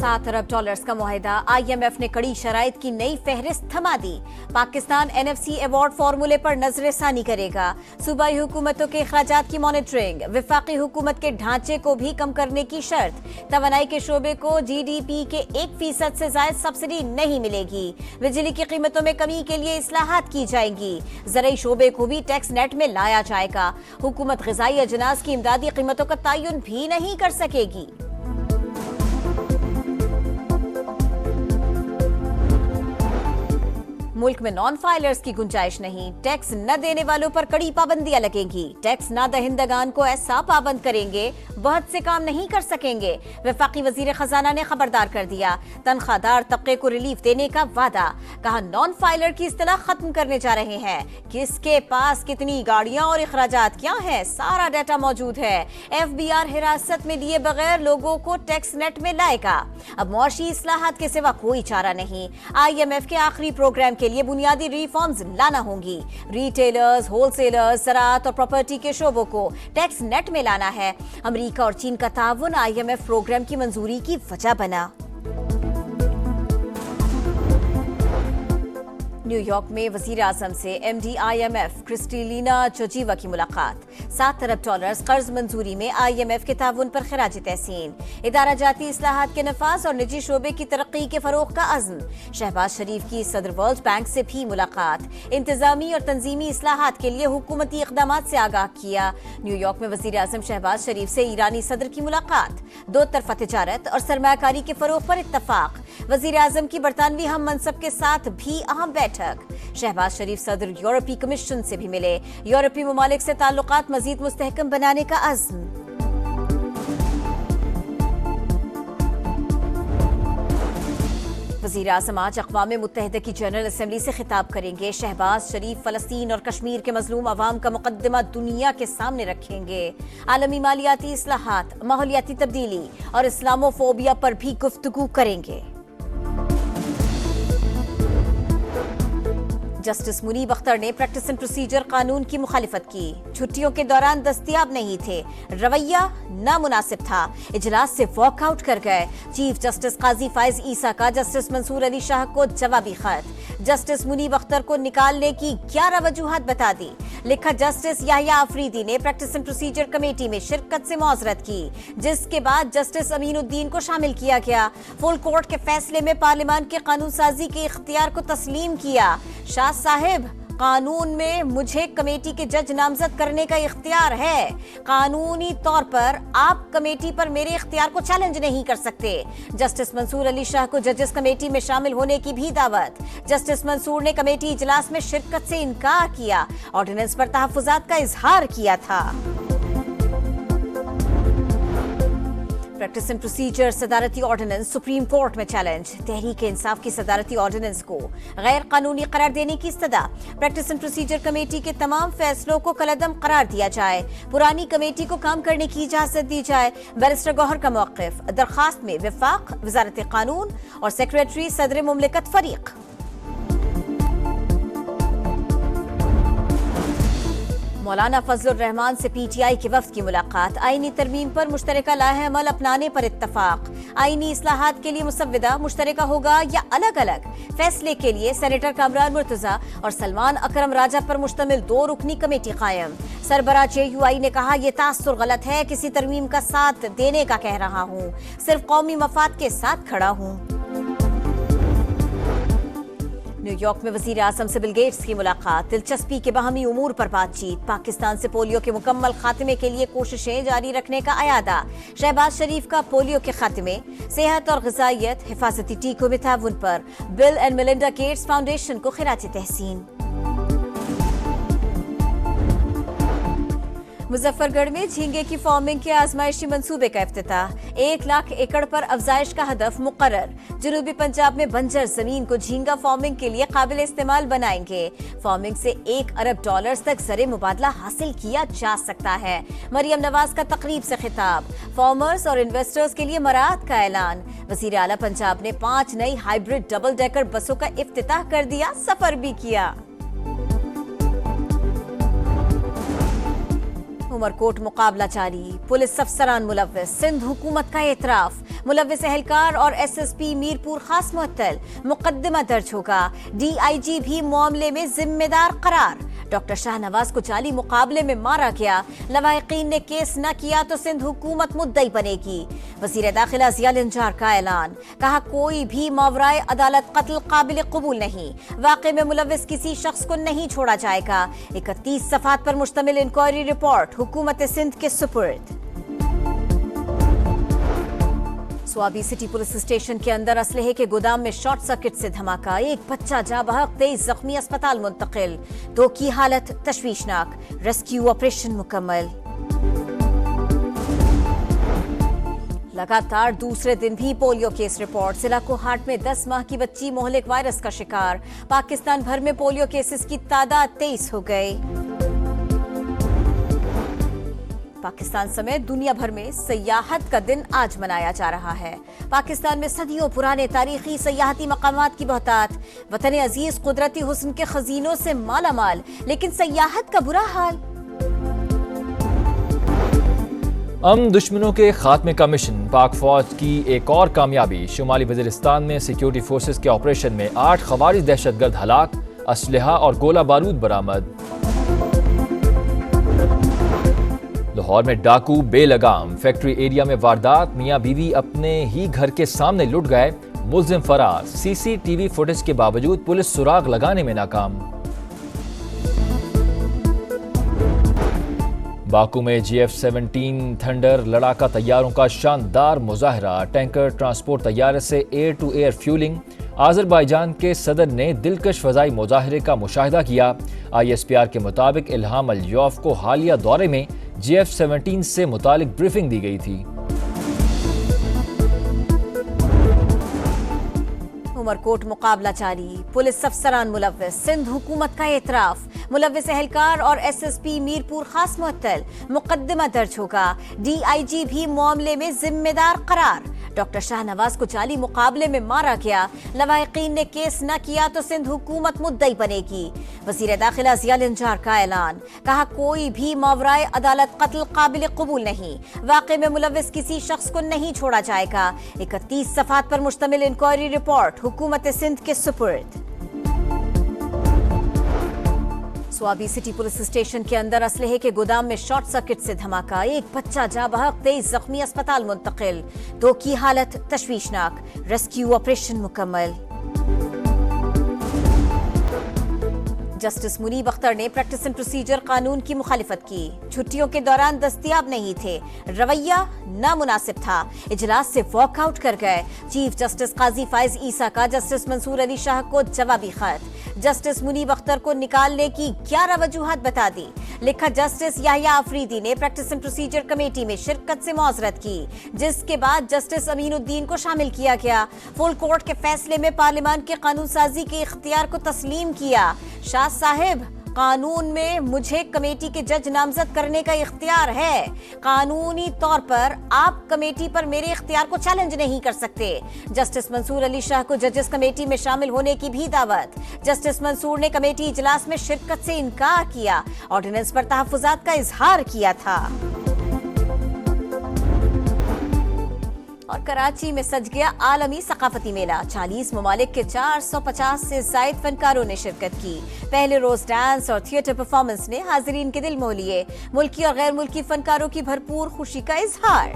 7 अरब dollars का मुआहिदा, IMF ने कड़ी शराइत की नई फहरिस्त थमा दी। पाकिस्तान NFC अवार्ड फॉर्मूले पर नजरसानी करेगा। सूबाई हुकूमतों के अखराजात की मॉनिटरिंग, विफाकी हुकूमत के ढांचे को भी कम करने की शर्त। तवानाई के शोबे को GDP के 1% से ज्यादा सब्सिडी नहीं मिलेगी। बिजली की कीमतों में कमी के लिए इस्लाहात की जाएंगी। ज़राई शोबे को भी टैक्स नेट में लाया जाएगा। हुकूमत ग़िज़ाई अजनास की इमदादी कीमतों का तयन भी नहीं कर सकेगी। मुल्क में नॉन फाइलर्स की गुंजाइश नहीं, टैक्स न देने वालों पर कड़ी पाबंदियां लगेंगी। टैक्स न दहिंदगान को ऐसा पाबंद करेंगे बहुत से काम नहीं कर सकेंगे। वफाकी वजीर खजाना ने खबरदार कर दिया, तनख्वाहदार तबके को रिलीफ देने का वादा। कहा नॉन फाइलर की इस्तिलाह खत्म करने जा रहे हैं। किसके पास कितनी गाड़ियां और अखराजात क्या है, सारा डाटा मौजूद है। FBR हिरासत में लिए बगैर लोगों को टैक्स नेट में लाएगा। अब मुआशी इस्लाहात के सिवा कोई चारा नहीं। IMF के आखिरी प्रोग्राम के लिए बुनियादी रिफॉर्म्स लाना होंगी। रिटेलर्स, होलसेलर्स, ज़राअत और प्रॉपर्टी के शोबों को टैक्स नेट में लाना है। अमेरिका और चीन का ताउन IMF प्रोग्राम की मंजूरी की वजह बना। न्यूयॉर्क में वजीर आजम से MD IMF क्रिस्टलिना जोर्जिवा की मुलाकात। 7 अरब डॉलर्स कर्ज मंजूरी में IMF के ताउन पर खिराज तहसीन। इदारा जाती इस्लाहात के नफाज और निजी शोबे की तरक्की के फरोग का अज़्म। शहबाज शरीफ की सदर वर्ल्ड बैंक से भी मुलाकात। इंतजामी और तंजीमी इस्लाहात के लिए हुकूमती इक़दामात से आगाह किया। न्यूयॉर्क में वजीर आजम शहबाज शरीफ से ईरानी सदर की मुलाकात। दो तरफा तिजारत और सरमायाकारी के फरोग पर इत्तफाक। वजीर आजम की बरतानवी हम मनसब के साथ भी अहम बैठक। शहबाज शरीफ सदर यूरोपीय कमीशन से भी मिले। यूरोपीय ममालिक से ताल्लुकात मजीद मुस्तहकम बनाने का अज़्म। वज़ीर आज़म आज अक़वाम मुत्तहिदा की जनरल असम्बली से खिताब करेंगे। शहबाज शरीफ फ़लस्तीन और कश्मीर के मज़लूम अवाम का मुक़द्दमा दुनिया के सामने रखेंगे। आलमी मालियाती इस्लाहात, माहौलियाती तब्दीली और इस्लामोफोबिया पर भी गुफ्तगू करेंगे। जस्टिस मुनीब अख्तर ने प्रैक्टिस एंड प्रोसीजर कानून की मुखालिफत की। छुट्टियों के दौरान दस्तयाब नहीं थे, रवैया नामुनासिब था, इजलास से वॉकआउट कर गए। चीफ जस्टिस काजी फाइज ईसा का जस्टिस मंसूर अली शाह को जवाबी खत। जस्टिस मुनीब अख्तर को निकालने की 11 वजूहात बता दी। लिखा जस्टिस याहिया अफरीदी ने प्रैक्टिस एंड प्रोसीजर कमेटी में शिरकत से मौजरत की, जिसके बाद जस्टिस अमीनुद्दीन को शामिल किया गया। फुल कोर्ट के फैसले में पार्लियामान के कानून साजी के इख्तियार को तस्लीम किया। शाह साहिब, कानून में मुझे कमेटी के जज नामजद करने का इख्तियार है। कानूनी तौर पर आप कमेटी पर मेरे इख्तियार को चैलेंज नहीं कर सकते। जस्टिस मंसूर अली शाह को जजेस कमेटी में शामिल होने की भी दावत। जस्टिस मंसूर ने कमेटी इजलास में शिरकत से इनकार किया। ऑर्डिनेंस पर तहफ्फुजात का इजहार किया था। प्रैक्टिस एंड प्रोसीजर सदारती ऑर्डिनेंस सुप्रीम कोर्ट में चैलेंज। तहरीक इंसाफ की सदारती ऑर्डिनेंस को गैर कानूनी करार देने की इस्तदा। प्रैक्टिस एंड प्रोसीजर कमेटी के तमाम फैसलों को कलअदम करार दिया जाए। पुरानी कमेटी को काम करने की इजाजत दी जाए। बैरिस्टर गौहर का मौक़िफ़। दरखास्त में वफाक, वजारत कानून और सेक्रेटरी सदर मुमलिकत फरीक। मौलाना फजलुर रहमान से PTI के वफ्द की मुलाकात। आईनी तरमीम पर मुश्तरका लाहे-अमल अपनाने पर इत्तफाक। आईनी इस्लाहात के लिए मुसव्विदा मुश्तरका होगा या अलग अलग, फैसले के लिए सेनेटर कामरान मुर्तजा और सलमान अकरम राजा पर मुश्तमिल 2 रुकनी कमेटी कायम। सरबरा JUI ने कहा यह तासुर गलत है, किसी तरमीम का साथ देने का कह रहा हूँ, सिर्फ कौमी मफाद के साथ खड़ा हूँ। न्यूयॉर्क में वजीर आजम से बिल गेट्स की मुलाकात। दिलचस्पी के बाहमी उमूर पर बातचीत। पाकिस्तान से पोलियो के मुकम्मल खात्मे के लिए कोशिशें जारी रखने का अयादा। शहबाज शरीफ का पोलियो के खात्मे, सेहत और ग़िज़ाइयत, हिफाजती टीकों में ताउन पर bill and Melinda Gates foundation को खिराज तहसीन। मुजफ्फरगढ़ में झींगे की फार्मिंग के आजमाइशी मंसूबे का इफ्तिताह। 1 लाख एकड़ पर अफजाइश का हदफ मुकर्रर। जनूबी पंजाब में बंजर जमीन को झींगा फार्मिंग के लिए काबिल इस्तेमाल बनाएंगे। फार्मिंग से 1 अरब डॉलर्स तक ज़र मुबादला हासिल किया जा सकता है। मरियम नवाज का तकरीब से खिताब। फार्मर्स और इन्वेस्टर्स के लिए मराहत का ऐलान। वज़ीर आला पंजाब ने 5 नई हाइब्रिड डबल डेकर बसों का इफ्तिताह कर दिया, सफर भी किया। उमरकोट मुकाबला जारी, पुलिस अफसरान मुलव्विस, सिंध हुकूमत का एतराफ, मुलव्विस एहलकार और एसएसपी मीरपुर खास मुअत्तल, मुकदमा दर्ज होगा, डीआईजी भी मामले में जिम्मेदार करार, डॉक्टर शाहनवाज को जाली मुकाबले में मारा गया, लवाहिकीन ने केस न किया तो सिंध हुकूमत मुद्दई बनेगी, वजीर दाखिला जिया लंजार का ऐलान, कहा कोई भी मावराए अदालत कत्ल काबिल कबूल नहीं, वाक़े में मुलव्विस किसी शख्स को नहीं छोड़ा जाएगा, 31 सफ़ात पर मुश्तमिल इंक्वायरी रिपोर्ट हुकूमत सिंध के सुपुर्द। स्वाबी सिटी पुलिस स्टेशन के अंदर असलहे के गोदाम में शॉर्ट सर्किट से धमाका, एक बच्चा जाँ बहक, 23 जख्मी अस्पताल मुंतकिल, 2 की हालत तशवीशनाक, रेस्क्यू ऑपरेशन मुकम्मल। लगातार दूसरे दिन भी पोलियो केस रिपोर्ट, जिला कोहाट में 10 माह की बच्ची मोहलिक वायरस का शिकार, पाकिस्तान भर में पोलियो केसेस की तादाद 23 हो गई। पाकिस्तान समेत दुनिया भर में सयाहत का दिन आज मनाया जा रहा है। पाकिस्तान में सदियों पुराने तारीखी सयाहती मकामात की बहुतात, वतन अजीज कुदरती हुस्न के खजीनों से माला माल, लेकिन सयाहत का बुरा हाल। दुश्मनों के खात्मे का मिशन, पाक फौज की एक और कामयाबी, शुमाली वजीरिस्तान में सिक्योरिटी फोर्सेस के ऑपरेशन में 8 खवारिज दहशतगर्द हलाक, असलहा और गोला बारूद बरामद। लाहौर में डाकू बेलगाम, फैक्ट्री एरिया में वारदात, मियां बीवी अपने ही घर के सामने लुट गए, मुल्जिम फरार, सीसीटीवी फुटेज के बावजूद पुलिस सुराग लगाने में नाकाम। बाकू में GF-17 थंडर लड़ाका तैयारों का शानदार मुजाहरा, टैंकर ट्रांसपोर्ट तैयारे से air to air fuelling, Azerbaijan के सदर ने दिलकश फ़ज़ाई मुजाहरे का मुशाहिदा किया। ISPR के मुताबिक इल्हाम अल-यौफ को हालिया दौरे में GF-17 से मुतालिक ब्रीफिंग दी गई थी। उमरकोट मुकाबला जारी, पुलिस अफसरान मुलव्विस, सिंध हुकूमत का एतराफ, मुलव्विस एहलकार और एसएसपी मीरपुर खास मुअत्तल, मुकदमा दर्ज होगा, डीआईजी भी मामले में जिम्मेदार करार, डॉक्टर शाहनवाज को जाली मुकाबले में मारा गया, लवाहिकीन ने केस न किया तो सिंध हुकूमत मुद्दई बनेगी, वजीर दाखिला जिया लंजार का ऐलान, कहा कोई भी मावराए अदालत कत्ल काबिल कबूल नहीं, वाक़े में मुलव्विस किसी शख्स को नहीं छोड़ा जाएगा, 31 सफ़ात पर मुश्तमिल इंक्वायरी रिपोर्ट हुकूमत सिंध के सुपुर्द। स्वाबी सिटी पुलिस स्टेशन के अंदर असलहे के गोदाम में शॉर्ट सर्किट से धमाका, एक बच्चा जाँ बहक, 23 जख्मी अस्पताल मुंतकिल, 2 की हालत तशवीशनाक, रेस्क्यू ऑपरेशन मुकम्मल। जस्टिस मुनीब अख्तर ने प्रैक्टिस एंड प्रोसीजर कानून की मुखालिफत की, छुट्टियों के दौरान दस्तयाब नहीं थे, रवैया नामुनासिब था, इजलास से वॉकआउट कर गए, चीफ जस्टिस काजी फाइज ईसा का जस्टिस मंसूर अली शाह को जवाबी खत, जस्टिस मुनीब अख्तर को निकालने की 11 वजूहत बता दी, लिखा जस्टिस याहिया अफरीदी ने प्रैक्टिस एंड प्रोसीजर कमेटी में शिरकत से मौजरत की, जिसके बाद जस्टिस अमीनुद्दीन को शामिल किया गया, फुल कोर्ट के फैसले में पार्लियामान के कानून साजी के इख्तियार को तस्लीम किया, शाह साहिब कानून में मुझे कमेटी के जज नामजद करने का इख्तियार है, कानूनी तौर पर आप कमेटी पर मेरे इख्तियार को चैलेंज नहीं कर सकते, जस्टिस मंसूर अली शाह को जजेस कमेटी में शामिल होने की भी दावत, जस्टिस मंसूर ने कमेटी इजलास में शिरकत से इनकार किया, ऑर्डिनेंस पर तहफ्फुजात का इजहार किया था। और कराची में सज गया आलमी सकाफती मेला, 40 ममालिक के 450 से जायद फनकारों ने शिरकत की, पहले रोज डांस और थिएटर परफॉर्मेंस ने हाजिरीन के दिल मोह लिए, मुल्की और गैर मुल्की फनकारों की भरपूर खुशी का इजहार।